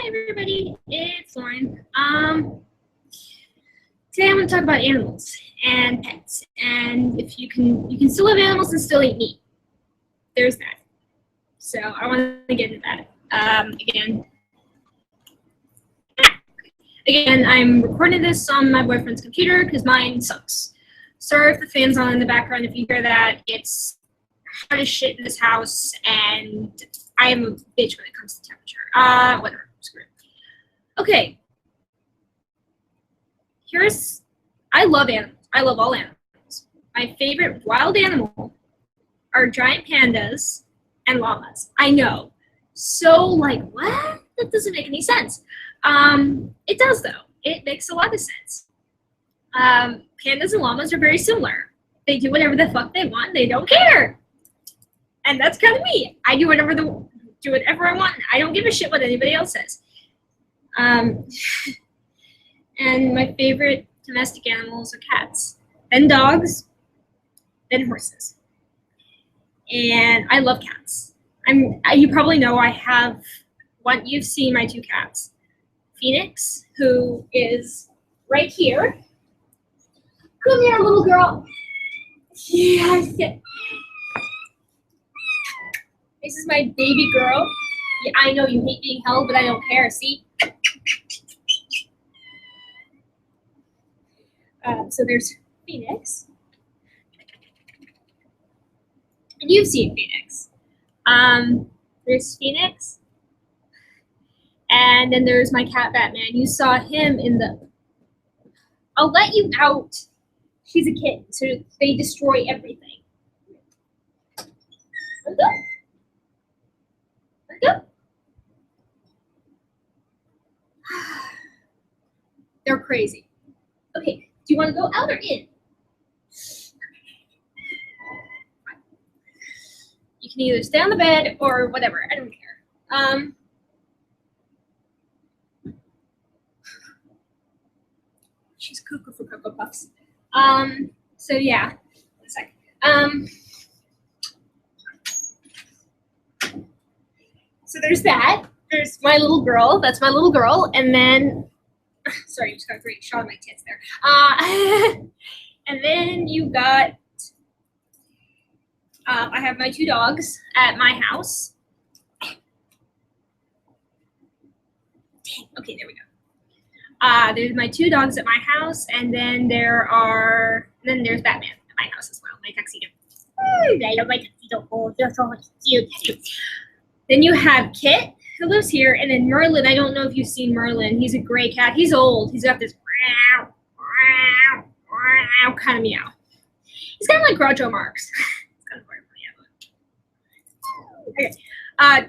Hi everybody, it's Lauren. Today I'm going to talk about animals and pets, and if you can still have animals and still eat meat. There's that. So I want to get into that. Again, I'm recording this on my boyfriend's computer because mine sucks. Sorry if the fan's on in the background. If you hear that, it's hot as shit in this house, and I am a bitch when it comes to temperature. Whatever. Screw it. Okay. I love animals. I love all animals. My favorite wild animal are giant pandas and llamas. I know. So, what? That doesn't make any sense. It does, though. It makes a lot of sense. Pandas and llamas are very similar. They do whatever the fuck they want. They don't care. And that's kind of me. I do whatever I want. I don't give a shit what anybody else says. And my favorite domestic animals are cats, then dogs, then horses. And I love cats. You probably know I have one. You've seen my two cats, Phoenix, who is right here. Come here, little girl. Yes. This is my baby girl. Yeah, I know you hate being held, but I don't care. See? So there's Phoenix. And you've seen Phoenix. There's Phoenix. And then there's my cat, Batman. You saw him in the... I'll let you out. She's a kitten, so they destroy everything. Let's go. Let's go. They're crazy. Okay, do you want to go out or in? You can either stay on the bed or whatever. I don't care. She's cuckoo for Cocoa Puffs. So yeah, 1 sec. So there's that. There's my little girl. That's my little girl. And then, sorry, you just got a great shot of my tits there. And then you got, I have my two dogs at my house. Dang, okay, there we go. There's my two dogs at my house, and then there's Batman at my house as well, my tuxedo. I love my tuxedo. Oh, they're so cute. Then you have Kit, who lives here, and then Merlin. I don't know if you've seen Merlin. He's a gray cat. He's old. He's got this kind of meow. He's kind of like Groucho Marx. It's kind of funny. Okay.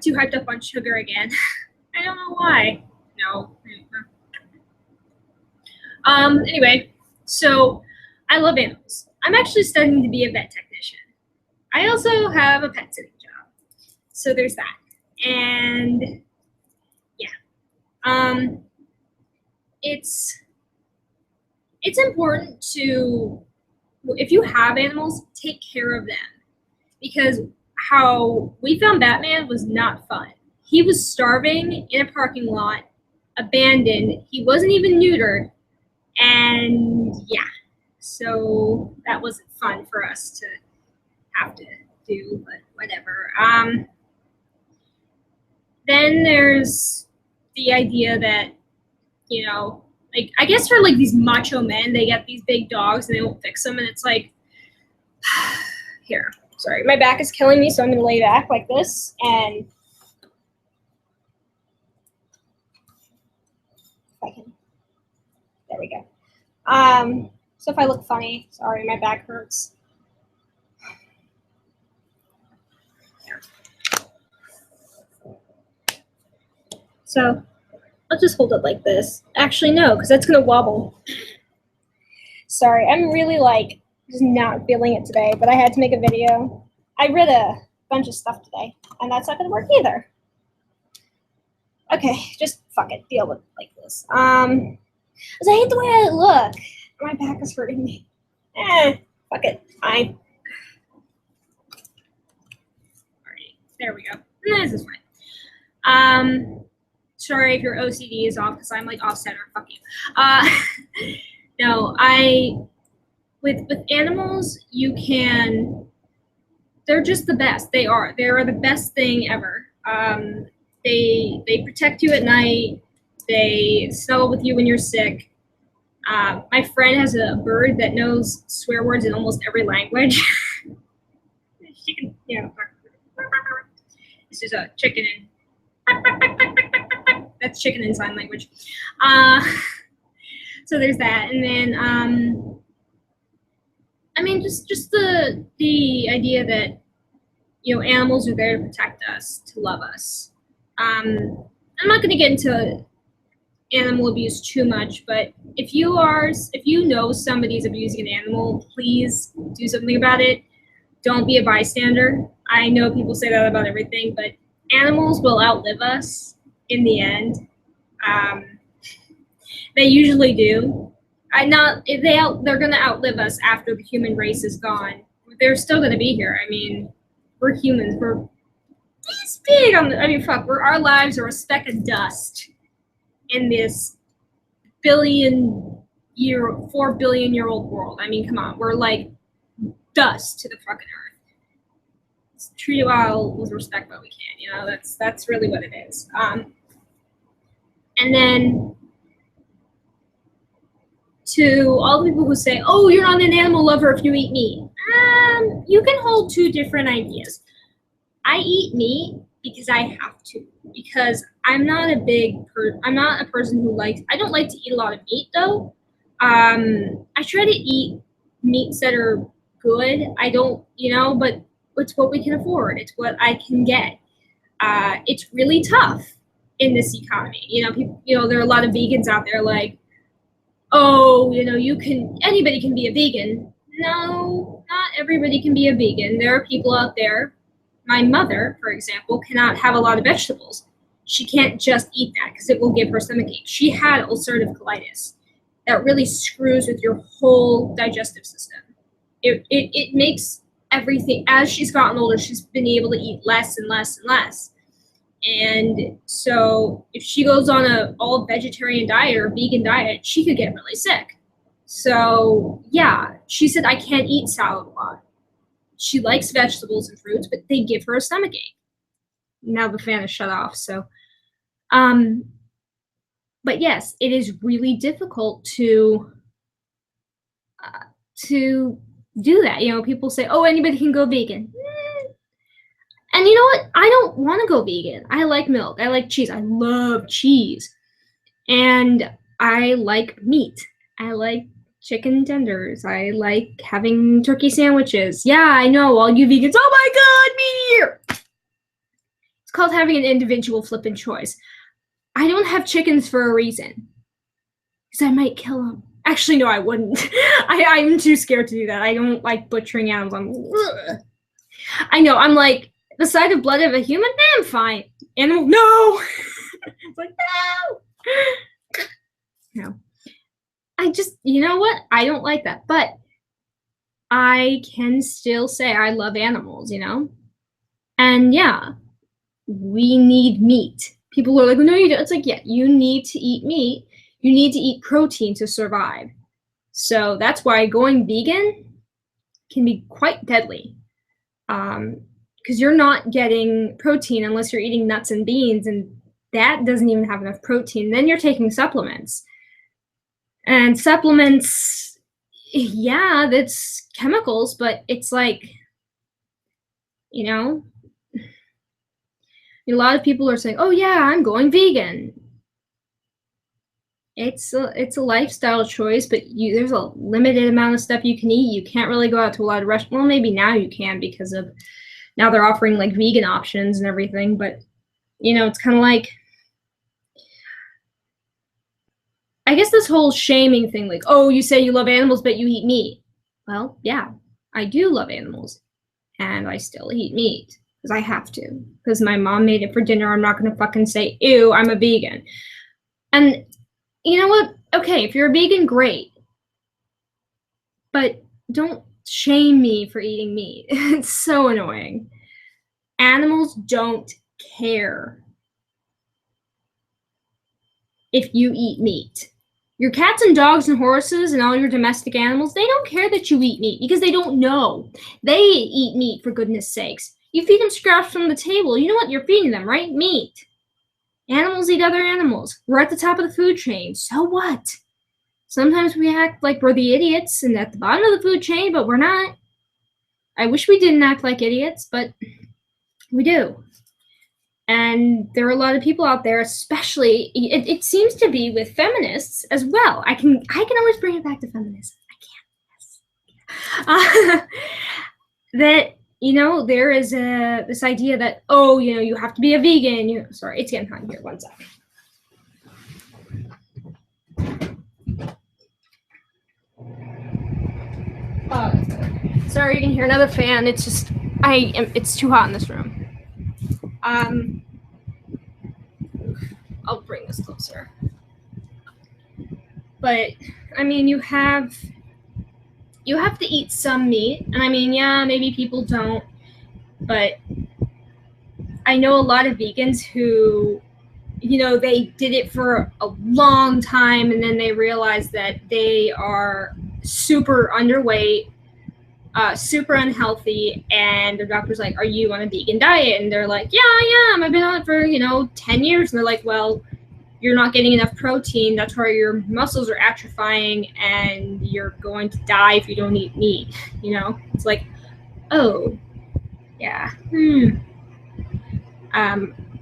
Too hyped up on sugar again. I don't know why. No. Anyway, so I love animals. I'm actually studying to be a vet technician. I also have a pet sitting job. So there's that. And yeah. It's important to, if you have animals, take care of them. Because how we found Batman was not fun. He was starving in a parking lot, abandoned. He wasn't even neutered. And yeah, so that wasn't fun for us to have to do, but whatever. Then there's the idea that, I guess for these macho men, they get these big dogs and they won't fix them, and it's like, here, sorry, my back is killing me, so I'm gonna lay back like this, and if I can, there we go. So if I look funny, sorry, my back hurts. There. So I'll just hold it like this. Actually, no, because that's gonna wobble. Sorry, I'm really just not feeling it today, but I had to make a video. I read a bunch of stuff today, and that's not gonna work either. Okay, just fuck it, deal with it like this. Because I hate the way I look. My back is hurting me. Fuck it, fine. Alright, there we go. This is fine. sorry if your OCD is off because I'm like off center. Fuck you. Uh, no, with animals, you can. They're just the best. They are. They are the best thing ever. They protect you at night. They snuggle with you when you're sick. My friend has a bird that knows swear words in almost every language. She can, this is a chicken in. That's chicken in sign language. So there's that, and then I mean, just the idea that animals are there to protect us, to love us. I'm not going to get into animal abuse too much, but if you know somebody's abusing an animal, please do something about it. Don't be a bystander. I know people say that about everything, but animals will outlive us in the end. They usually do. They're gonna outlive us after the human race is gone. They're still gonna be here. I mean, we're humans. We're this big fuck. Our lives are a speck of dust in this 4 billion year old world. I mean, come on. We're like dust to the fucking earth. Let's treat it all with respect that we can. That's really what it is. And then to all the people who say, "Oh, you're not an animal lover if you eat meat," you can hold two different ideas. I eat meat because I have to. Because I'm not a person who likes. I don't like to eat a lot of meat though. I try to eat meats that are good. I don't, but it's what we can afford. It's what I can get. It's really tough in this economy. People, there are a lot of vegans out there like, oh, anybody can be a vegan. No, not everybody can be a vegan. There are people out there. My mother, for example, cannot have a lot of vegetables. She can't just eat that because it will give her stomachache. She had ulcerative colitis. That really screws with your whole digestive system. It makes everything, as she's gotten older, she's been able to eat less and less and less. And so if she goes on a all vegetarian diet or vegan diet, she could get really sick. So yeah, she said, I can't eat salad a lot. She likes vegetables and fruits, but they give her a stomachache. Now the fan is shut off. So, but yes, it is really difficult to do that. People say, oh, anybody can go vegan. And you know what? I don't want to go vegan. I like milk. I like cheese. I love cheese. And I like meat. I like chicken tenders. I like having turkey sandwiches. Yeah, I know, all you vegans. Oh my God, me here. It's called having an individual flippin' choice. I don't have chickens for a reason. Because I might kill them. Actually, no, I wouldn't. I'm too scared to do that. I don't like butchering animals. I know, I'm like, the sight of blood of a human? I'm fine. Animal? No! It's like, no. I just, you know what? I don't like that. But I can still say I love animals, And yeah, we need meat. People are like, no, you don't. It's like, yeah, you need to eat meat. You need to eat protein to survive. So that's why going vegan can be quite deadly. Because you're not getting protein unless you're eating nuts and beans, and that doesn't even have enough protein. Then you're taking supplements. And supplements, yeah, that's chemicals, but it's like, a lot of people are saying, oh yeah, I'm going vegan. It's a lifestyle choice, but there's a limited amount of stuff you can eat. You can't really go out to a lot of restaurants. Well, maybe now you can because of now they're offering like vegan options and everything, but it's kind of like, I guess this whole shaming thing, like, oh, you say you love animals, but you eat meat. Well, yeah, I do love animals, and I still eat meat because I have to. Because my mom made it for dinner. I'm not going to fucking say, ew, I'm a vegan. And you know what? Okay, if you're a vegan, great. But don't shame me for eating meat. It's so annoying. Animals don't care. if you eat meat. Your cats and dogs and horses and all your domestic animals, they don't care that you eat meat because they don't know. They eat meat, for goodness sakes. You feed them scraps from the table. You know what you're feeding them, right? Meat. Animals eat other animals. We're at the top of the food chain. So what? Sometimes we act like we're the idiots and at the bottom of the food chain, but we're not. I wish we didn't act like idiots, but we do. And there are a lot of people out there, especially it seems to be with feminists as well. I can always bring it back to feminism. I can. That there is this idea that you have to be a vegan. Sorry, it's getting hot in here. One sec. Sorry, you can hear another fan. It's just it's too hot in this room. I'll bring this closer. But I mean, you have to eat some meat, and I mean, yeah, maybe people don't, but I know a lot of vegans who, they did it for a long time, and then they realized that they are super underweight, super unhealthy, and their doctor's like, are you on a vegan diet? And they're like, yeah, I am. I've been on it for 10 years. And they're like, well, you're not getting enough protein. That's why your muscles are atrophying, and you're going to die if you don't eat meat. It's like, oh, yeah.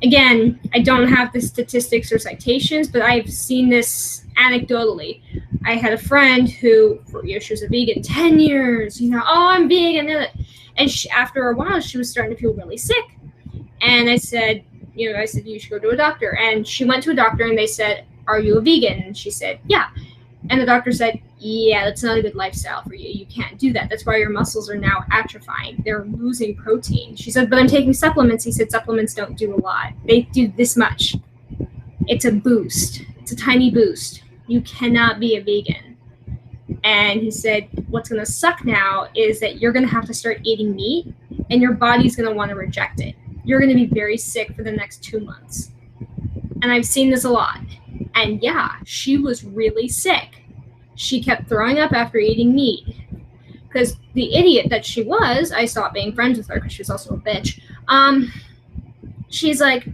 Again, I don't have the statistics or citations, but I've seen this anecdotally. I had a friend who, she was a vegan 10 years, I'm vegan. And after a while, she was starting to feel really sick. And I said, you should go to a doctor. And she went to a doctor, and they said, are you a vegan? And she said, yeah. And the doctor said, yeah, that's not a good lifestyle for you. You can't do that. That's why your muscles are now atrophying. They're losing protein. She said, but I'm taking supplements. He said, supplements don't do a lot. They do this much. It's a boost. It's a tiny boost. You cannot be a vegan. And he said, what's going to suck now is that you're going to have to start eating meat, and your body's going to want to reject it. You're going to be very sick for the next 2 months. And I've seen this a lot. And yeah, she was really sick. She kept throwing up after eating meat. Because the idiot that she was, I stopped being friends with her because she was also a bitch. She's like,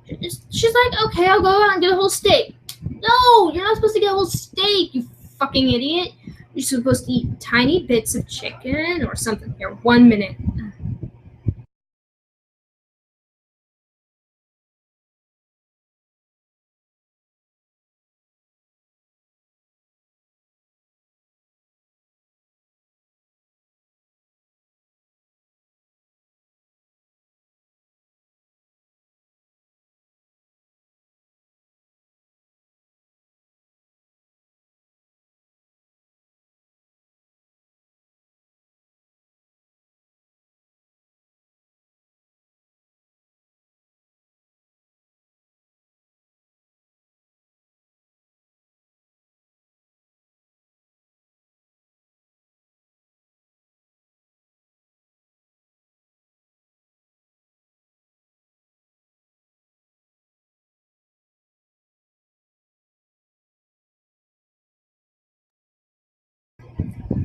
okay, I'll go out and get a whole steak. No, you're not supposed to get a whole steak, you fucking idiot. You're supposed to eat tiny bits of chicken or something. Here, 1 minute.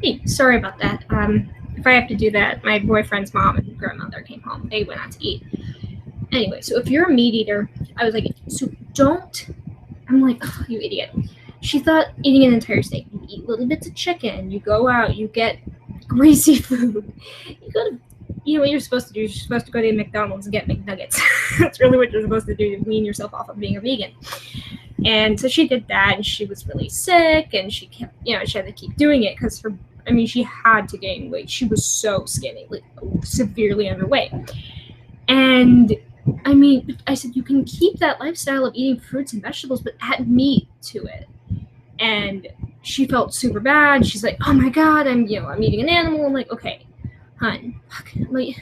Hey, sorry about that. If I have to do that, my boyfriend's mom and grandmother came home. They went out to eat. Anyway, so if you're a meat eater, I was like, so don't. I'm like, oh, you idiot. She thought eating an entire steak. You eat little bits of chicken. You go out. You get greasy food. You go to, what you're supposed to do. You're supposed to go to McDonald's and get McNuggets. That's really what you're supposed to do to wean yourself off of being a vegan. And so she did that, and she was really sick, and she kept, she had to keep doing it because she had to gain weight. She was so skinny, like severely underweight. And I said, you can keep that lifestyle of eating fruits and vegetables, but add meat to it. And she felt super bad. She's like, oh my God, I'm eating an animal. I'm like, okay, hun, like,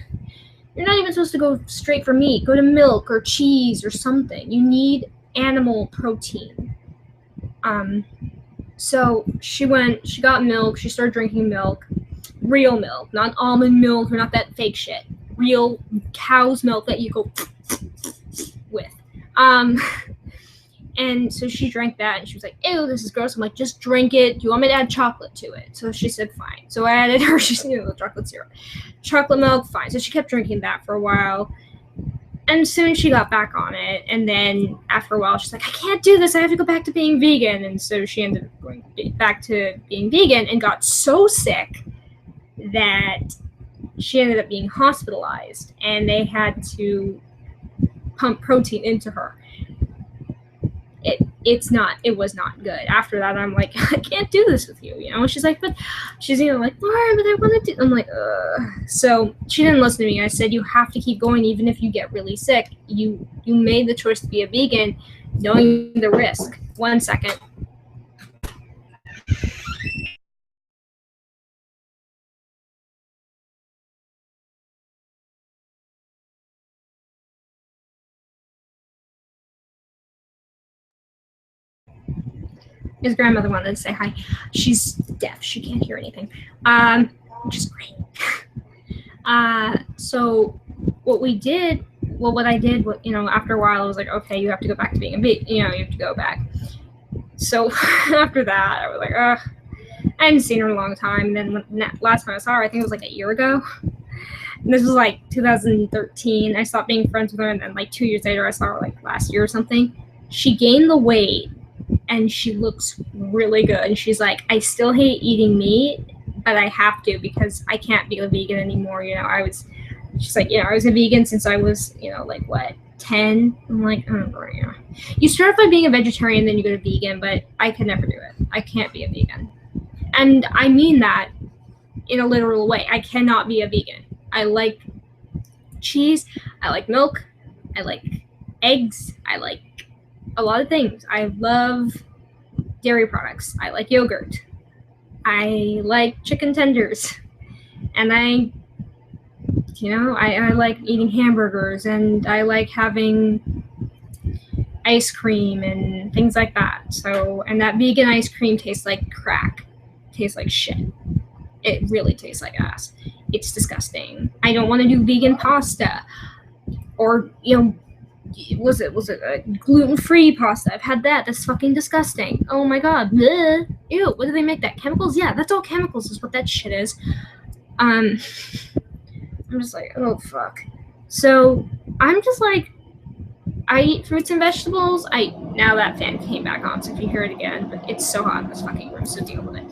you're not even supposed to go straight for meat. Go to milk or cheese or something. You need animal protein. So she got milk. She started drinking milk, real milk, not almond milk or not that fake shit. Real cow's milk that you go with. And so she drank that, and she was like, ew, this is gross. I'm like, just drink it. Do you want me to add chocolate to it? So she said, fine. So I added Hershey's chocolate syrup. Chocolate milk, fine. So she kept drinking that for a while. And soon she got back on it. And then after a while, she's like, I can't do this. I have to go back to being vegan. And so she ended up going back to being vegan and got so sick that she ended up being hospitalized. And they had to pump protein into her. It was not good. After that, I'm like, I can't do this with you, you know? She's like, but she's, you know, like, Lauren, but I want to do. I'm like, ugh. So she didn't listen to me. I said, you have to keep going, even if you get really sick. You made the choice to be a vegan, knowing the risk. 1 second. His grandmother wanted to say hi. She's deaf. She can't hear anything, which is great. So what I did, you know, after a while, I was like, okay, you have to go back to being a vegan. You know, you have to go back. So after that, I was like, ugh. I hadn't seen her in a long time. And then last time I saw her, I think it was like a year ago. And this was like 2013. I stopped being friends with her, and then like 2 years later, I saw her like last year or something. She gained the weight, and she looks really good. And she's like, I still hate eating meat, but I have to because I can't be a vegan anymore. You know, she's like, you know, I was a vegan since I was, you know, like what, 10? I'm like, oh, you know. You start off by being a vegetarian, then you go to vegan, but I could never do it. I can't be a vegan. And I mean that in a literal way. I cannot be a vegan. I like cheese. I like milk. I like eggs. I like a lot of things. I love dairy products. I like yogurt. I like chicken tenders. And I like eating hamburgers, and I like having ice cream and things like that. So, and that vegan ice cream tastes like crack. Tastes like shit. It really tastes like ass. It's disgusting. I don't want to do vegan pasta, or, you know, was it a gluten-free pasta? I've had that. That's fucking disgusting. Oh my god. Bleh. Ew, what do they make that? Chemicals? Yeah, that's all chemicals is what that shit is. I'm just like, oh fuck. So I'm just like, I eat fruits and vegetables. Now that fan came back on, so if you hear it again, but it's so hot in this fucking room, so deal with it.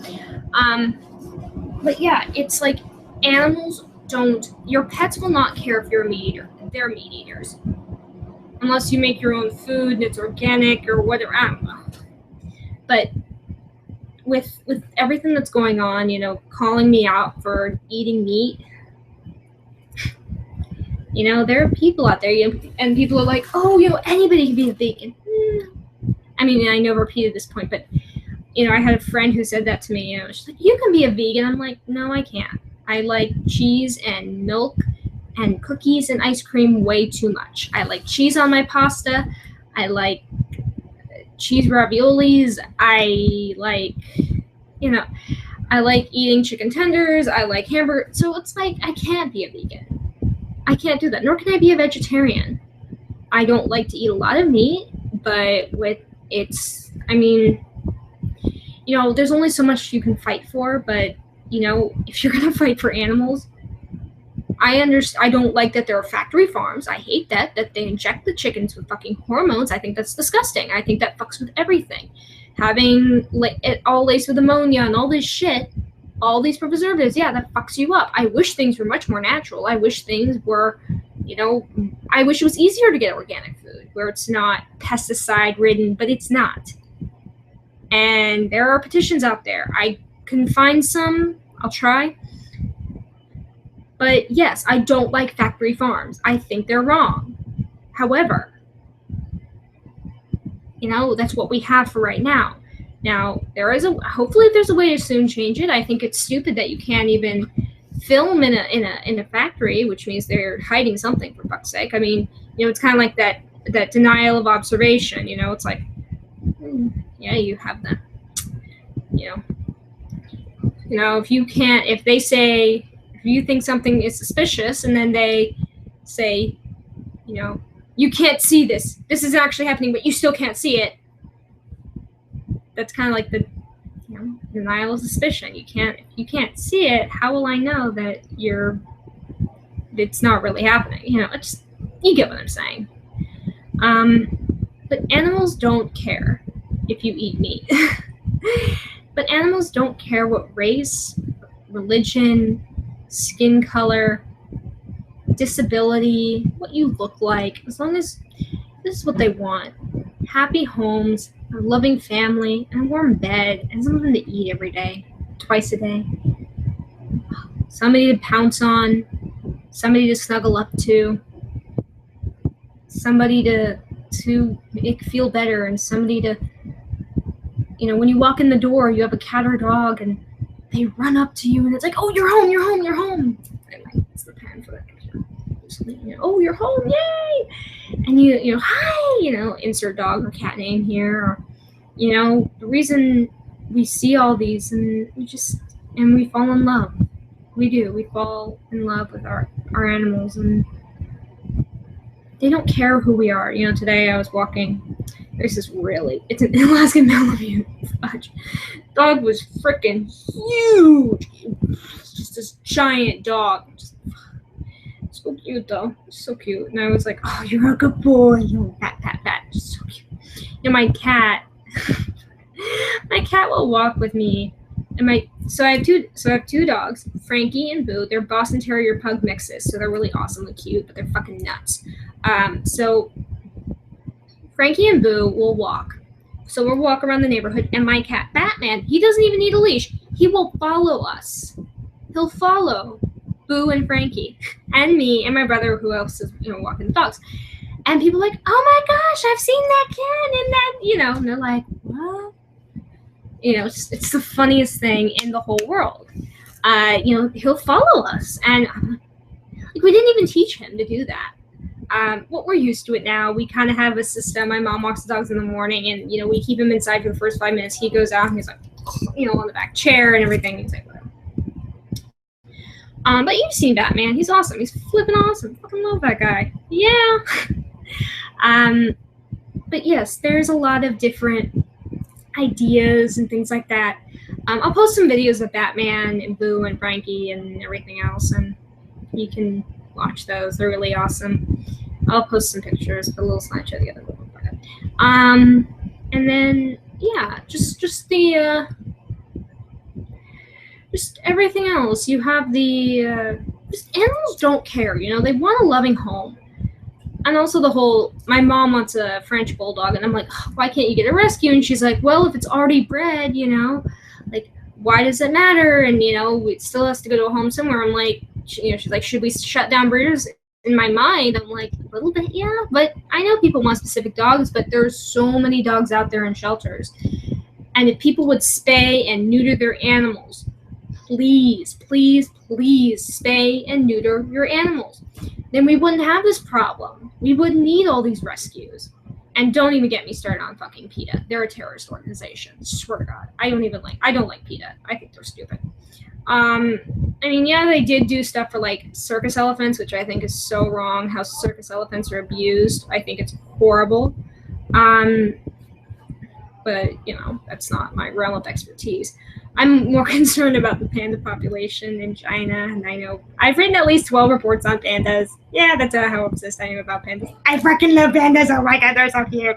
But yeah, it's like animals your pets will not care if you're a meat eater. They're meat eaters. Unless you make your own food and it's organic or whatever, I don't know. But with everything that's going on, you know, calling me out for eating meat, you know, there are people out there, and people are like, oh, you know, anybody can be a vegan. I mean, I know I've repeated this point, but, you know, I had a friend who said that to me. You know, she's like, you can be a vegan. I'm like, no, I can't. I like cheese and milk and cookies and ice cream way too much. I like cheese on my pasta. I like cheese raviolis. I like, you know, I like eating chicken tenders. I like hamburger. So it's like, I can't be a vegan. I can't do that. Nor can I be a vegetarian. I don't like to eat a lot of meat, but I mean, you know, there's only so much you can fight for, but, you know, if you're going to fight for animals, I don't like that there are factory farms. I hate that they inject the chickens with fucking hormones. I think that's disgusting. I think that fucks with everything. Having it all laced with ammonia and all this shit, all these preservatives, yeah, that fucks you up. I wish things were much more natural. I wish things were, you know, I wish it was easier to get organic food where it's not pesticide ridden, but it's not. And there are petitions out there. I can find some. I'll try. But yes, I don't like factory farms. I think they're wrong. However, you know, that's what we have for right now. Now, hopefully there's a way to soon change it. I think it's stupid that you can't even film in a factory, which means they're hiding something, for fuck's sake. I mean, you know, it's kind of like that denial of observation, you know, it's like, yeah, you have that, you know, if you think something is suspicious and then they say, you know, you can't see this is actually happening, but you still can't see it, that's kind of like the, denial of suspicion. You can't see it. How will I know that it's not really happening? You get what I'm saying. But animals don't care if you eat meat. But animals don't care what race, religion, skin color, disability, what you look like, as long as this is what they want. Happy homes, a loving family, and a warm bed, and something to eat every day, twice a day. Somebody to pounce on, somebody to snuggle up to, somebody to make feel better, and somebody to, when you walk in the door, you have a cat or a dog, and they run up to you, and it's like, oh, you're home, you're home, you're home. And it's the pan for that picture. Oh, you're home, yay! And hi, insert dog or cat name here, or, the reason we see all these, and we fall in love. We do. We fall in love with our animals, and they don't care who we are. Today I was walking. It's an Alaskan Malamute. Fudge. Dog was freaking huge. It's just this giant dog. So cute though. So cute. And I was like, oh, you're a good boy. Pat, pat, pat. Just so cute. My cat will walk with me. And so I have two dogs, Frankie and Boo. They're Boston Terrier Pug mixes, so they're really awesomely cute, but they're fucking nuts. So Frankie and Boo will walk. So we'll walk around the neighborhood, and my cat, Batman, he doesn't even need a leash. He will follow us. He'll follow Boo and Frankie, and me, and my brother, who else is, walking the dogs. And people are like, oh my gosh, I've seen that cat, and that, and they're like, what? It's the funniest thing in the whole world. He'll follow us, and we didn't even teach him to do that. What we're used to it now. We kind of have a system. My mom walks the dogs in the morning, and we keep him inside for the first 5 minutes. He goes out, and he's like, on the back chair and everything. He's like, whatever. But you've seen Batman. He's awesome. He's flipping awesome. Fucking love that guy. Yeah. But yes, there's a lot of different ideas and things like that. I'll post some videos of Batman and Boo and Frankie and everything else, and you can watch those. They're really awesome. I'll post some pictures, put a little slideshow together. And then just everything else. You have the just animals don't care. They want a loving home. And also my mom wants a French bulldog, and I'm like, oh, why can't you get a rescue? And she's like, well, if it's already bred, like, why does it matter? And, it still has to go to a home somewhere. I'm like, she's like, should we shut down breeders? In my mind, I'm like, a little bit, yeah. But I know people want specific dogs, but there's so many dogs out there in shelters. And if people would spay and neuter their animals, please, please, please spay and neuter your animals. Then we wouldn't have this problem. We wouldn't need all these rescues. And don't even get me started on fucking PETA. They're a terrorist organization. Swear to God. I don't like PETA. I think they're stupid. They did do stuff for like circus elephants, which I think is so wrong, how circus elephants are abused. I think it's horrible. But, that's not my realm of expertise. I'm more concerned about the panda population in China, and I know I've written at least 12 reports on pandas. Yeah, that's how obsessed I am about pandas. I freaking love pandas. Oh my God, they're so cute.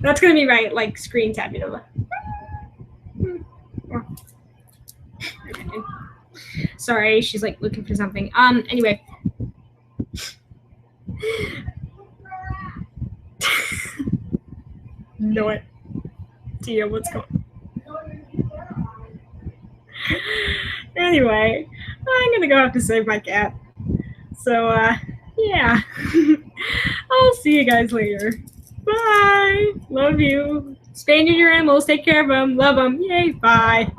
That's gonna be my screen tab, Sorry, she's looking for something. Anyway. Know it. Tia, what's going on? Anyway, I'm gonna go have to save my cat. So, yeah. I'll see you guys later. Bye. Love you. Stay near your animals. Take care of them. Love them. Yay. Bye.